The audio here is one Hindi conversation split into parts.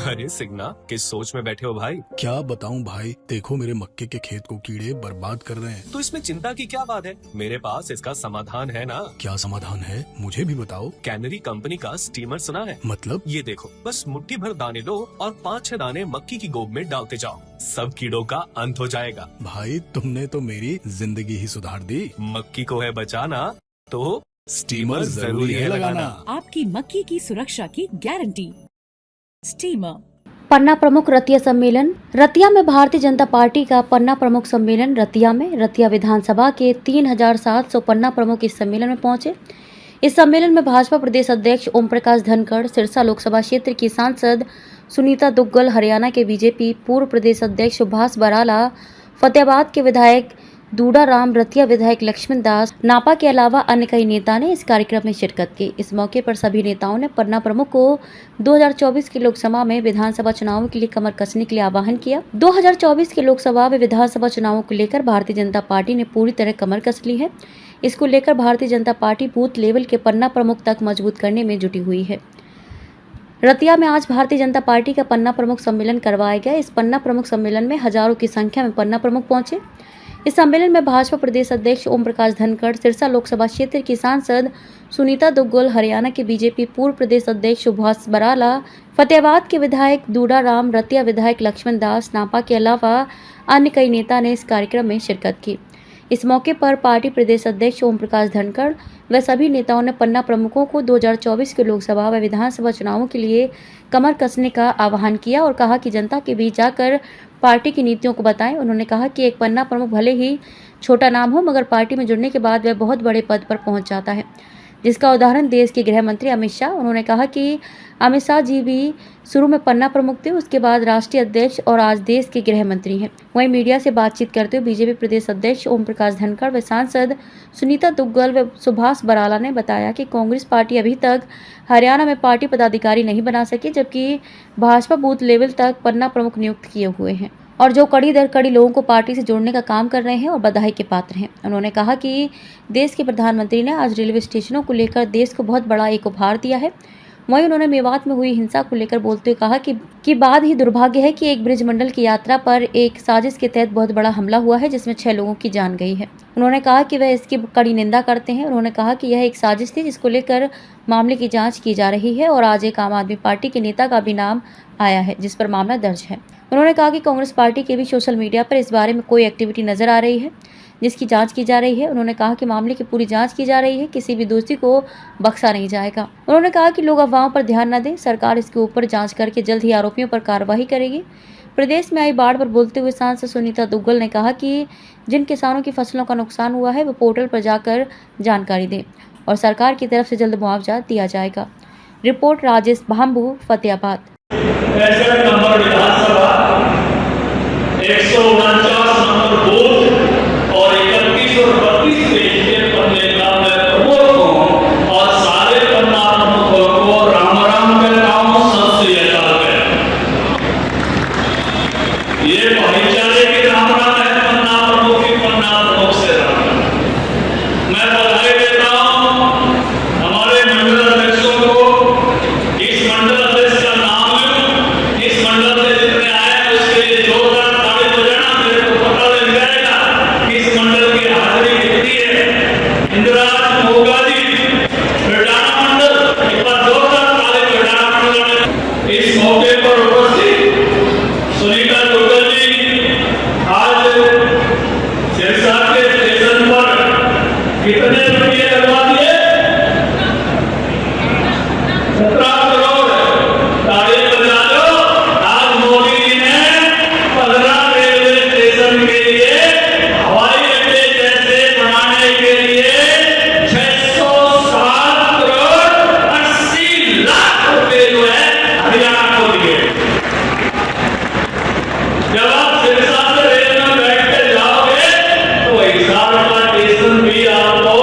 अरे सिग्ना, किस सोच में बैठे हो भाई? क्या बताऊं भाई, देखो मेरे मक्के के खेत को कीड़े बर्बाद कर रहे हैं। तो इसमें चिंता की क्या बात है, मेरे पास इसका समाधान है ना। क्या समाधान है, मुझे भी बताओ। कैनरी कंपनी का स्टीमर सुना है? मतलब? ये देखो, बस मुट्ठी भर दाने लो और 5-6 दाने मक्की की गोब में डालते जाओ, सब कीड़ों का अंत हो जाएगा। भाई तुमने तो मेरी जिंदगी ही सुधार दी। मक्की को है बचाना तो स्टीमर जरूरी है लगाना। आपकी मक्की की सुरक्षा की गारंटी। स्टीमर। पन्ना प्रमुख रतिया सम्मेलन। रतिया में भारतीय जनता पार्टी का पन्ना प्रमुख सम्मेलन रतिया में रतिया विधानसभा के 3700 पन्ना प्रमुख इस सम्मेलन में पहुंचे। इस सम्मेलन में भाजपा प्रदेश अध्यक्ष ओम प्रकाश धनखड़, सिरसा लोकसभा क्षेत्र की सांसद सुनीता दुग्गल, हरियाणा के बीजेपी पूर्व प्रदेश अध्यक्ष सुभाष बराला, फतेहाबाद के विधायक दूडा राम, रतिया विधायक लक्ष्मण दास, नापा के अलावा अन्य कई नेता ने इस कार्यक्रम में शिरकत की। इस मौके पर सभी नेताओं ने पन्ना प्रमुख को 2024 के लोकसभा में विधानसभा चुनावों के लिए कमर कसने के लिए आह्वान किया। 2024 के लोकसभा में विधानसभा चुनावों को लेकर भारतीय जनता पार्टी ने पूरी तरह कमर कस ली है। इसको लेकर Bharatiya Janata party booth level के पन्ना प्रमुख तक मजबूत करने में जुटी हुई है। रतिया में आज भारतीय जनता पार्टी का पन्ना प्रमुख सम्मेलन करवाया गया। इस पन्ना प्रमुख सम्मेलन में हजारों की संख्या में पन्ना प्रमुख पहुंचे। इस सम्मेलन में भाजपा प्रदेश अध्यक्ष ओम प्रकाश धनखड़, सिरसा लोकसभा क्षेत्र की सांसद सुनीता दुग्गल, हरियाणा के बीजेपी पूर्व प्रदेश अध्यक्ष सुभाष बराला, फतेहाबाद के विधायक दूडा राम, रतिया विधायक लक्ष्मण दास, नापा के अलावा अन्य कई नेता ने इस कार्यक्रम में शिरकत की। इस मौके पर पार्टी प्रदेश अध्यक्ष ओम प्रकाश धनखड़ व सभी नेताओं ने पन्ना प्रमुखों को 2024 के लोकसभा व विधानसभा चुनावों के लिए कमर कसने का आह्वान किया और कहा कि जनता के बीच जाकर पार्टी की नीतियों को बताएं। उन्होंने कहा कि एक पन्ना प्रमुख भले ही छोटा नाम हो, मगर पार्टी में जुड़ने के बाद वह बहुत बड़े पद पर पहुंच जाता है, जिसका उदाहरण देश के गृह मंत्री अमित शाह। उन्होंने कहा कि अमित शाह जी भी शुरू में पन्ना प्रमुख थे, उसके बाद राष्ट्रीय अध्यक्ष और आज देश के गृह मंत्री हैं। वहीं मीडिया से बातचीत करते हुए बीजेपी प्रदेश अध्यक्ष ओम प्रकाश धनखड़ व सांसद सुनीता दुग्गल व सुभाष बराला ने बताया कि कांग्रेस पार्टी अभी तक हरियाणा में पार्टी पदाधिकारी नहीं बना सकी, जबकि भाजपा बूथ लेवल तक पन्ना प्रमुख नियुक्त किए हुए हैं और जो कड़ी दर कड़ी लोगों को पार्टी से जोड़ने का काम कर रहे हैं और बधाई के पात्र हैं। उन्होंने कहा कि देश के प्रधानमंत्री ने आज रेलवे स्टेशनों को लेकर देश को बहुत बड़ा एक उपहार दिया है। वहीं उन्होंने मेवात में हुई हिंसा को लेकर बोलते हुए कहा कि बाद ही दुर्भाग्य है कि एक ब्रिज मंडल की यात्रा पर एक साजिश के तहत बहुत बड़ा हमला हुआ है, जिसमें 6 लोगों की जान गई है। उन्होंने कहा कि वह इसकी कड़ी निंदा करते हैं। उन्होंने कहा कि यह एक साजिश थी, जिसको लेकर मामले की जाँच की जा रही है और आज एक आम आदमी पार्टी के नेता का भी नाम आया है, जिस पर मामला दर्ज है। उन्होंने कहा कि कांग्रेस पार्टी के भी सोशल मीडिया पर इस बारे में कोई एक्टिविटी नजर आ रही है, जिसकी जांच की जा रही है। उन्होंने कहा कि मामले की पूरी जांच की जा रही है, किसी भी दोषी को बख्शा नहीं जाएगा। उन्होंने कहा कि लोग अफवाहों पर ध्यान न दें, सरकार इसके ऊपर जांच करके जल्द ही आरोपियों पर कार्रवाई करेगी। प्रदेश में आई बाढ़ पर बोलते हुए सांसद सुनीता दुग्गल ने कहा कि जिन किसानों की फसलों का नुकसान हुआ है वो पोर्टल पर जाकर जानकारी दें और सरकार की तरफ से जल्द मुआवजा दिया जाएगा। Report Rajesh Bhambu, Fatehabad. 149 number booth और 31 और 32 देश के पन्ने का मैं प्रमुख हूँ और सारे पन्ना प्रमुखों को राम राम कहता हूँ, सत श्री अकाल कहता हूँ। ये भाईचारे की राम राम है, पन्ना प्रमुख की पन्ना प्रमुख से राम राम। मैं बधाई देता हूँ हमारे मंडल अध्यक्षों को। इस मंडल अध्यक्ष का नाम लूं, इस मंडल से जितने आए उसके लिए जोरदार इस मौके पर उपस्थित सुनीता दुग्गल जी आज सिरसा के स्टेशन पर कितने रुपये लगवा दिए? 17 करोड़। ताली बजा दो। आज मोदी जी ने 15 रेलवे स्टेशन के लिए हवाई अड्डे जैसे बनाने के लिए 607 करोड़ 80 लाख रुपए जो है हरियाणा को दिए। जब आप सिरसा से रेल में बैठ कर जाओगे तो हिसार का स्टेशन भी आपको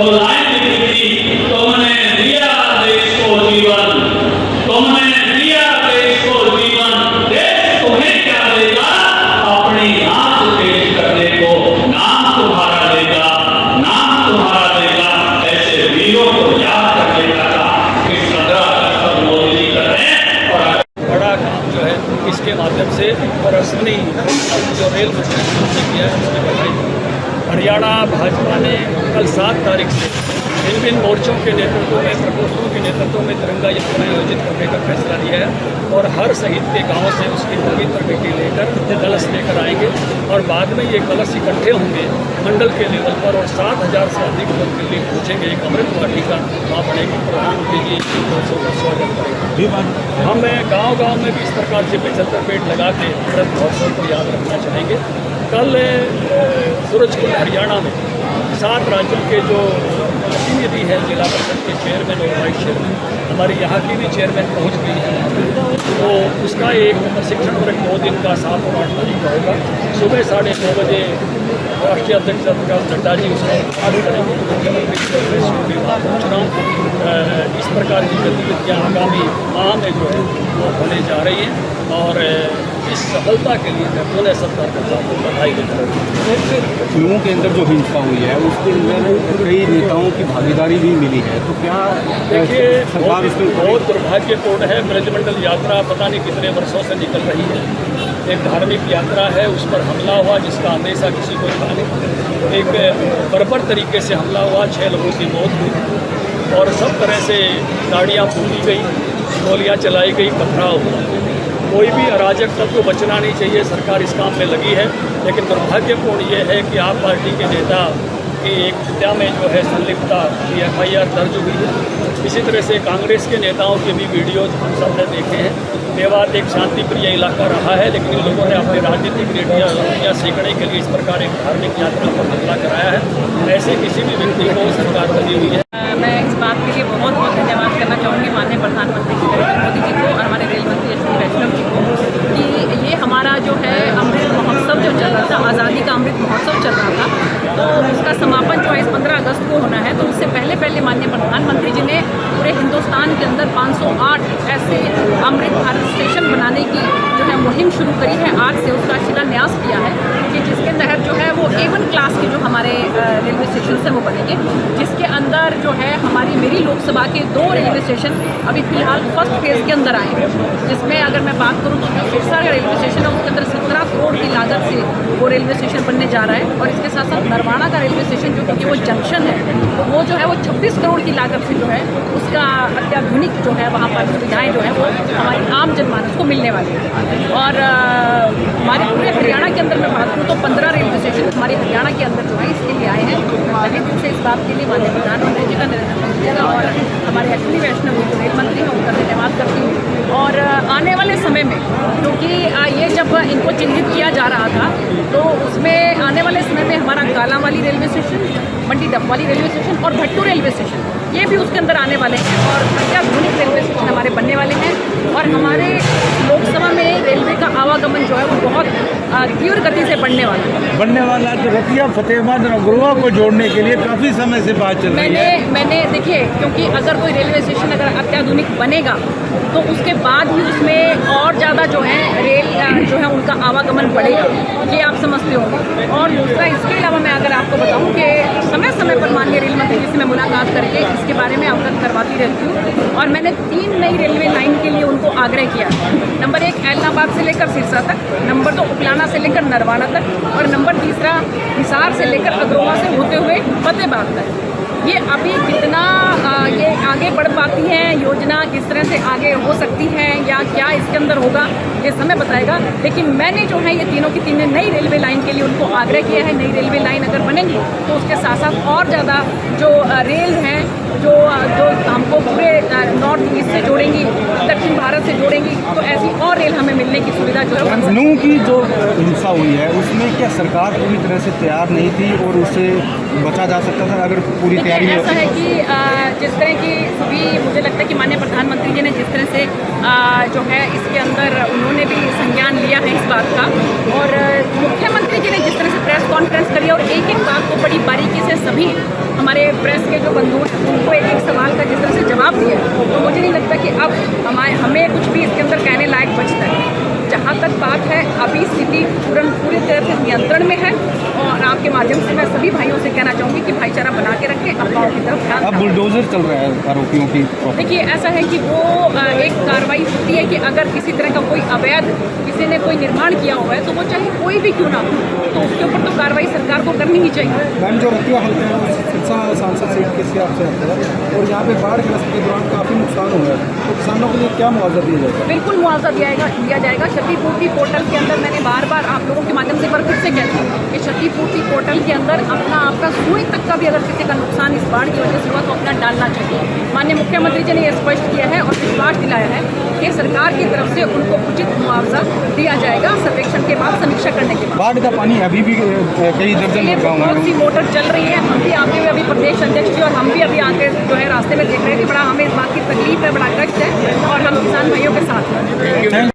वो लाइन लिखी थी, तुमने दिया देश को जीवन, तुमने दिया देश को जीवन, देश तुम्हें क्या देगा? अपनी आंख पेश करने को नाम तुम्हारा देगा, नाम तुम्हारा देगा। ऐसे वीरों को याद करने का काम इस 15 अगस्त पर मोदी जी कर रहे हैं। और बड़ा काम जो है इसके माध्यम से और असली जो रेल मंत्री किया है उसने बताई। हरियाणा भाजपा ने कल 7 तारीख से भिन्न मोर्चों के नेतृत्व में, प्रकोष्ठों के नेतृत्व में तिरंगा यात्रा आयोजित करने का फैसला लिया है और हर शहीद के गांव से उसकी पवित्र मिट्टी लेकर कलश लेकर आएंगे और बाद में ये कलश इकट्ठे होंगे मंडल के लेवल पर और 7,000 से अधिक लोग दिल्ली पहुँचेंगे। एक अमृत वाटिका वहाँ बनेगी, प्रधानमंत्री जी इस महोत्सव का स्वागत करेंगे। हम गाँव-गाँव में भी इस प्रकार से 75 पेड़ लगा के अमृत महोत्सव को याद रखना चाहेंगे। कल सूरजकुंड हरियाणा में 7 राज्यों के जो प्रतिनिधि है, जिला परिषद के चेयरमैन और वाइस चेयरमैन, हमारी यहाँ की भी चेयरमैन पहुँच गई है, तो उसका एक प्रशिक्षण वर्ग 2 दिन का 7 और 8 तारीख का होगा। सुबह 9:30 बजे राष्ट्रीय अध्यक्ष जगत नड्डा जी उसका उद्घाटन करेंगे। मुख्यमंत्री भी वहाँ पहुँच रहा हूँ। इस प्रकार की गतिविधियाँ आगामी माह में जो है वो होने जा रही हैं और इस सफलता के लिए मैं पूरे सरकार को बधाई देता हूँ। लोगों के अंदर जो हिंसा हुई है उसके अंदर कई नेताओं की भागीदारी भी मिली है, तो क्या देखिए सरकार इसमें बहुत दुर्भाग्यपूर्ण है। ब्रजमंडल यात्रा पता नहीं कितने वर्षों से निकल रही है, एक धार्मिक यात्रा है, उस पर हमला हुआ जिसका अंदेशा किसी को था नहीं। एक बर्बर तरीके से हमला हुआ, 6 लोगों की मौत हुई और सब तरह से गाड़ियाँ फूली गई, गोलियाँ चलाई गई, पथराव हुआ। कोई भी अराजक तत्व बचना नहीं चाहिए। सरकार इस काम में लगी है, लेकिन दुर्भाग्यपूर्ण ये है कि आप पार्टी के नेता की एक हत्या में जो है संलिप्तता की FIR दर्ज हुई है। इसी तरह से कांग्रेस के नेताओं के भी वीडियो हम सब ने देखे हैं। मेवात एक शांति प्रिय इलाका रहा है, लेकिन इन लोगों ने अपने राजनीतिक रेटियाँ सेकड़ने के लिए इस प्रकार एक धार्मिक यात्रा पर हमला कराया है। ऐसे किसी भी व्यक्ति को सरकार लगी हुई है। मैं इस बात के लिए बहुत बहुत धन्यवाद करना चाहूँगी माननीय प्रधानमंत्री श्री नरेंद्र मोदी जी को और हमारे रेल मंत्री अश्विनी वैष्णव जी को कि ये हमारा जो है अमृत महोत्सव जो चल रहा था, आज़ादी का अमृत महोत्सव चल रहा था, तो उसका समापन जो है इस 15 अगस्त को होना है। तो उससे पहले माननीय प्रधानमंत्री जी ने पूरे हिंदुस्तान के अंदर 508 ऐसे अमृत भारत स्टेशन बनाने की जो है मुहिम शुरू करी है। आज से उसका शिलान्यास किया है कि जिसके तहत जो है वो A1 क्लास के जो हमारे रेलवे स्टेशन है वो बनेंगे, जिसके अंदर जो है हमारी मेरी लोकसभा के 2 रेलवे स्टेशन अभी फिलहाल फर्स्ट फेज़ के अंदर आए हैं। जिसमें अगर मैं बात करूँ तो जो सिरसा का रेलवे स्टेशन है उसके अंदर 17 करोड़ की लागत से वो रेलवे स्टेशन बनने जा रहा है और इसके साथ साथ नरवाना का रेलवे स्टेशन जो क्योंकि वो जंक्शन है तो वो जो है वो 26 करोड़ की लागत से जो है उसका अत्याधुनिक जो है वहाँ पर सुविधाएँ जो है वो हमारी आम जनमानस को मिलने वाली है। और हमारे पूरे हरियाणा के अंदर मैं बात करूँ तो 15 रेलवे स्टेशन हमारे हरियाणा के अंदर जो है इसके लिए आए हैं। पहले दिन से इस बात के लिए माननीय प्रधानमंत्री जी का, नरेंद्र मोदी जी का और हमारे अश्विनी वैष्णव जो रेल मंत्री हैं उनका धन्यवाद करती हूँ। और आने वाले समय में क्योंकि ये जब इनको चिन्हित किया जा रहा था तो उसमें आने वाले समय में हमारा कालांवाली रेलवे स्टेशन, मंडी डबवाली रेलवे स्टेशन और भट्टू रेलवे स्टेशन ये भी उसके अंदर आने वाले हैं और अत्याधुनिक रेलवे स्टेशन हमारे बनने वाले हैं। और हमारे लोकसभा में रेलवे का आवागमन जो है वो बहुत तीव्र गति से बढ़ने वाला है। तो रतिया फतेहाबाद और अग्रवा को जोड़ने के लिए काफ़ी समय से बात चल रही है। मैंने देखिए क्योंकि अगर कोई रेलवे स्टेशन अगर अत्याधुनिक बनेगा तो उसके बाद ही उसमें और ज़्यादा जो है रेल जो है उनका आवागमन बढ़ेगा, ये आप समझते होंगे। और दूसरा इसके अलावा मैं अगर आपको बताऊं कि समय समय पर माननीय रेल मंत्री जी से मैं मुलाकात करके इसके बारे में अवगत करवाती रहती हूँ और मैंने 3 नई रेलवे लाइन के लिए उनको आग्रह किया। नंबर 1 ऐलनाबाद से लेकर सिरसा तक, नंबर 2 उपलाना से लेकर नरवाना तक और नंबर 3 हिसार से लेकर अग्रोहा से होते हुए फतेहाबाद तक। ये अभी कितना ये आगे बढ़ पाती हैं योजना, किस तरह से आगे हो सकती है या क्या इसके अंदर होगा ये समय बताएगा। लेकिन मैंने जो है ये तीनों की तीनों नई रेलवे लाइन के लिए उनको आग्रह किया है। नई रेलवे लाइन अगर बनेंगी तो उसके साथ साथ और ज़्यादा जो रेल हैं जो हमको पूरे नॉर्थ ईस्ट से जोड़ेंगी, दक्षिण भारत से जोड़ेंगी, तो ऐसी और रेल हमें मिलने की सुविधा जो है लखनऊ की जो हिंसा हुई है उसमें क्या सरकार पूरी तरह से तैयार नहीं थी और उससे बचा जा सकता था अगर पूरी तैयारी ऐसा है कि जिस तरह की सभी मुझे लगता है कि माननीय प्रधानमंत्री जी ने जिस तरह से जो है इसके अंदर उन्होंने भी संज्ञान लिया है इस बात का और मुख्यमंत्री जी ने जिस तरह से प्रेस कॉन्फ्रेंस करी और एक एक बात को बड़ी बारीकी से सभी हमारे प्रेस के जो बंधु हैं उनको एक एक सवाल का जिस तरह से जवाब दिया, तो मुझे नहीं लगता कि अब हमें कुछ भी इसके अंदर कहने लायक बचता है। जहाँ तक बात है, अभी स्थिति पूरी तरह से नियंत्रण में है और आपके माध्यम से मैं सभी भाइयों से कहना चाहूँगी कि भाईचारा बना के रखें, अफवाहों की तरफ ध्यान। अब बुलडोजर चल रहा है आरोपियों की। देखिए, ऐसा है कि वो एक कार्रवाई होती है कि अगर किसी तरह का कोई अवैध किसी ने कोई निर्माण किया हुआ है तो वो चाहे कोई भी क्यों ना हो, तो उसके ऊपर तो कार्रवाई सरकार को करनी ही चाहिए। मैम, जो रतिया हल्का है वो सिरसा सांसद सीट के हिसाब से आता है और यहाँ पे बाढ़ ग्रस्त के दौरान काफ़ी नुकसान हुआ है, तो किसानों के लिए क्या मुआवजा दिया जाएगा? बिल्कुल मुआवजा दिया जाएगा। क्षतिपूर्ति पोर्टल के अंदर मैंने बार बार आप लोगों के माध्यम से फिर से कहती हूँ कि क्षतिपूर्ति पोर्टल के अंदर अपना आपका सुई तक का भी अगर किसी का नुकसान इस बाढ़ की वजह से हुआ तो अपना डालना चाहिए। माननीय मुख्यमंत्री जी ने यह स्पष्ट किया है और विश्वास दिलाया है कि सरकार की तरफ से उनको उचित मुआवजा दिया जाएगा सर्वेक्षण के बाद, समीक्षा करने के बाद। बाढ़ का पानी अभी भी कई दर्जन गाँव बहुत में सी मोटर चल रही है। हम भी आते हुए अभी प्रदेश अध्यक्ष जी और हम भी अभी आके जो है रास्ते में देख रहे हैं कि बड़ा हमें इस बात की तकलीफ है,